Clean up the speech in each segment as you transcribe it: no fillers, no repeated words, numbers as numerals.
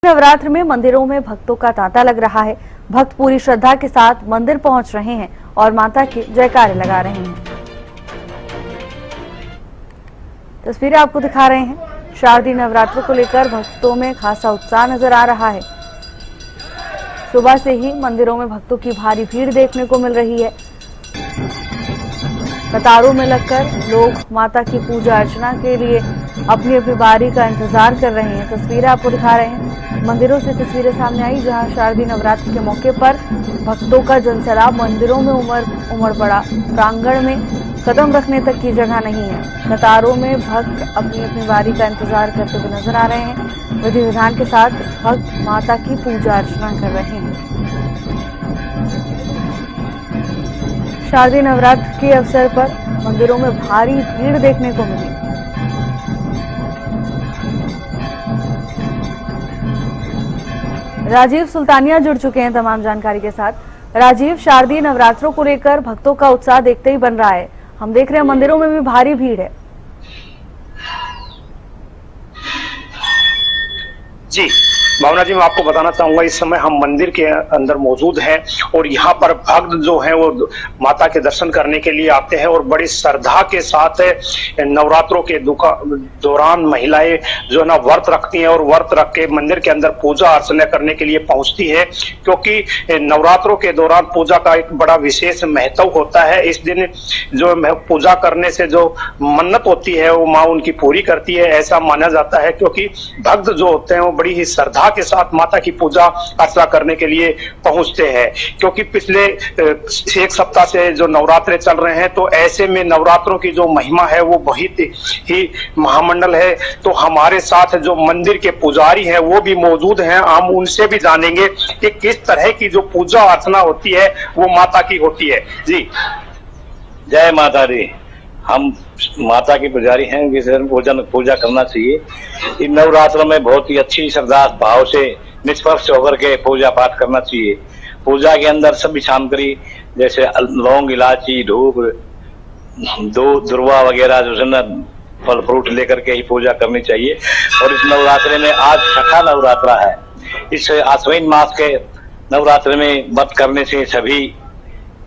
नवरात्र में मंदिरों में भक्तों का तांता लग रहा है। भक्त पूरी श्रद्धा के साथ मंदिर पहुंच रहे हैं और माता के जयकारे लगा रहे हैं। तस्वीरें आपको दिखा रहे हैं। शारदीय नवरात्र को लेकर भक्तों में खासा उत्साह नजर आ रहा है। सुबह से ही मंदिरों में भक्तों की भारी भीड़ देखने को मिल रही है। कतारों में लगकर लोग माता की पूजा अर्चना के लिए अपनी अपनी बारी का इंतजार कर रहे हैं। तस्वीरें आपको दिखा रहे हैं। मंदिरों से तस्वीरें सामने आई जहां शारदीय नवरात्र के मौके पर भक्तों का जनसैलाब मंदिरों में उमड़ पड़ा। प्रांगण में कदम रखने तक की जगह नहीं है। कतारों में भक्त अपनी अपनी बारी का इंतजार करते हुए नजर आ रहे हैं। विधि विधान के साथ भक्त माता की पूजा अर्चना कर रहे हैं। शारदीय नवरात्र के अवसर पर मंदिरों में भारी भीड़ देखने को मिली। राजीव सुल्तानिया जुड़ चुके हैं तमाम जानकारी के साथ। राजीव, शारदीय नवरात्रों को लेकर भक्तों का उत्साह देखते ही बन रहा है। हम देख रहे हैं मंदिरों में भी भारी भीड़ है। जी भावना जी, मैं आपको बताना चाहूंगा इस समय हम मंदिर के अंदर मौजूद हैं और यहाँ पर भक्त जो हैं वो माता के दर्शन करने के लिए आते हैं और बड़ी श्रद्धा के साथ नवरात्रों के दौरान महिलाएं जो है ना व्रत रखती हैं और व्रत रख के मंदिर के अंदर पूजा अर्चना करने के लिए पहुंचती है, क्योंकि नवरात्रों के दौरान पूजा का एक बड़ा विशेष महत्व होता है। इस दिन जो पूजा करने से जो मन्नत होती है वो माँ उनकी पूरी करती है, ऐसा माना जाता है। क्योंकि भक्त जो होते हैं वो बड़ी ही श्रद्धा के साथ माता की पूजा अर्चना करने के लिए पहुंचते हैं। क्योंकि पिछले एक सप्ताह से जो नवरात्रे चल रहे हैं, तो ऐसे में नवरात्रों की जो महिमा है वो बहुत ही महामंडल है। तो हमारे साथ जो मंदिर के पुजारी हैं वो भी मौजूद हैं। हम उनसे भी जानेंगे कि किस तरह की जो पूजा अर्चना होती है वो माता की होती है। जी जय माता दी। हम माता की पुजारी हैं, पूजा करना चाहिए। इन नवरात्रों में बहुत ही अच्छी श्रद्धा भाव से निष्पक्ष होकर के पूजा पाठ करना चाहिए। पूजा के अंदर सभी सामग्री जैसे लौंग, इलायची, धूप, दुर्वा वगैरह जो है ना फल फ्रूट लेकर के ही पूजा करनी चाहिए। और इस नवरात्रे में आज छठा नवरात्रा है। इस आश्विन मास के नवरात्रे में व्रत करने से सभी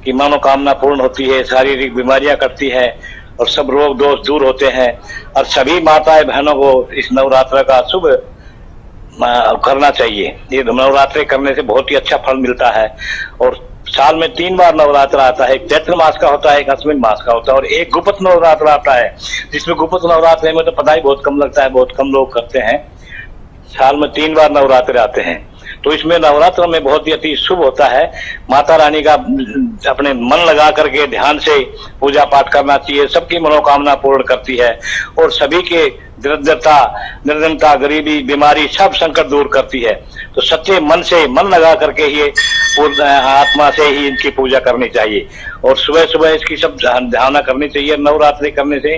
की मनोकामना पूर्ण होती है, शारीरिक बीमारियां कटती है और सब रोग दोष दूर होते हैं। और सभी माताएं बहनों को इस नवरात्र का शुभ करना चाहिए। ये नवरात्रे करने से बहुत ही अच्छा फल मिलता है। और साल में 3 बार नवरात्र आता है। एक चैत्र मास का होता है, एक अश्विन मास का होता है और एक गुप्त नवरात्र आता है, जिसमें गुप्त नवरात्र में तो पता ही बहुत कम लगता है, बहुत कम लोग करते हैं। साल में 3 बार नवरात्र आते हैं, तो इसमें नवरात्र में बहुत ही अति शुभ होता है। माता रानी का अपने मन लगा करके ध्यान से पूजा पाठ करना चाहिए। सबकी मनोकामना पूर्ण करती है और सभी के दरिद्रता, निर्धनता, गरीबी, बीमारी सब संकट दूर करती है। तो सच्चे मन से मन लगा करके ही आत्मा से ही इनकी पूजा करनी चाहिए। और सुबह सुबह इसकी सब ध्यान करनी चाहिए। नवरात्रि करने से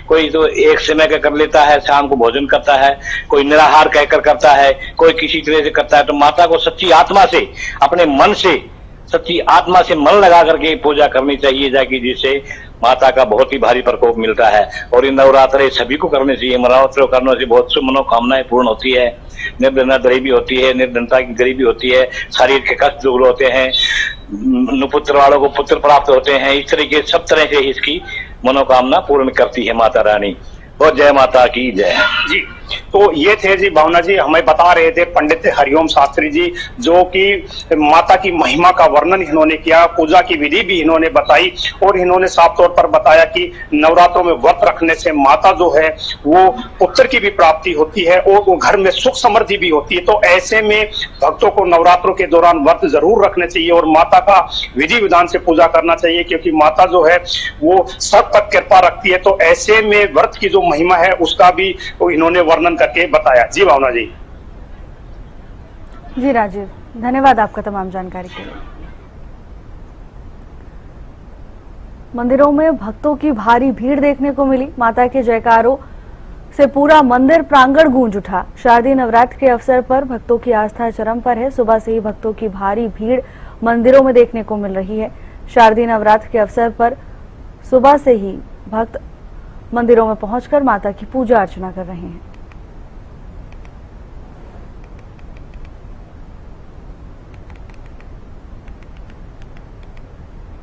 कोई तो एक समय का कर लेता है, शाम को भोजन करता है, कोई निराहार कहकर करता है, कोई किसी तरह से करता है। तो माता को सच्ची आत्मा से, अपने मन से, सच्ची आत्मा से मन लगा करके पूजा करनी चाहिए, जाकि जिससे माता का बहुत ही भारी प्रकोप मिलता है। और इन नवरात्रे सभी को करने चाहिए। नवरात्रों करने से बहुत सी मनोकामनाएं पूर्ण होती है। निर्धनता गरीबी होती है, निर्धनता की गरीबी होती है, शरीर के कष्ट दूर होते हैं, पुत्र वालों को पुत्र प्राप्त होते हैं। इस तरीके सब तरह से इसकी मनोकामना पूर्ण करती है माता रानी। और जय माता की जय। जी, तो ये थे जी भावना जी, हमें बता रहे थे पंडित हरिओम शास्त्री जी, जो कि माता की महिमा का वर्णन इन्होंने किया, पूजा की विधि भी इन्होंने बताई और इन्होंने साफ तौर पर बताया कि नवरात्रों में व्रत रखने से माता जो है वो पुत्र की भी प्राप्ति होती है और वो घर में सुख समृद्धि भी होती है। तो ऐसे में भक्तों को नवरात्रों के दौरान व्रत जरूर रखने चाहिए और माता का विधि विधान से पूजा करना चाहिए, क्योंकि माता जो है वो सब तक कृपा रखती है। तो ऐसे में व्रत की जो महिमा है उसका भी इन्होंने वर्णन करके बताया। जी भावना जी। जी राजीव, धन्यवाद आपका तमाम जानकारी के लिए। मंदिरों में भक्तों की भारी भीड़ देखने को मिली। माता के जयकारों से पूरा मंदिर प्रांगण गूंज उठा। शारदीय नवरात्र के अवसर पर भक्तों की आस्था चरम पर है। सुबह से ही भक्तों की भारी भीड़ मंदिरों में देखने को मिल रही है। शारदीय नवरात्र के अवसर पर सुबह से ही भक्त मंदिरों में पहुंचकर माता की पूजा अर्चना कर रहे हैं।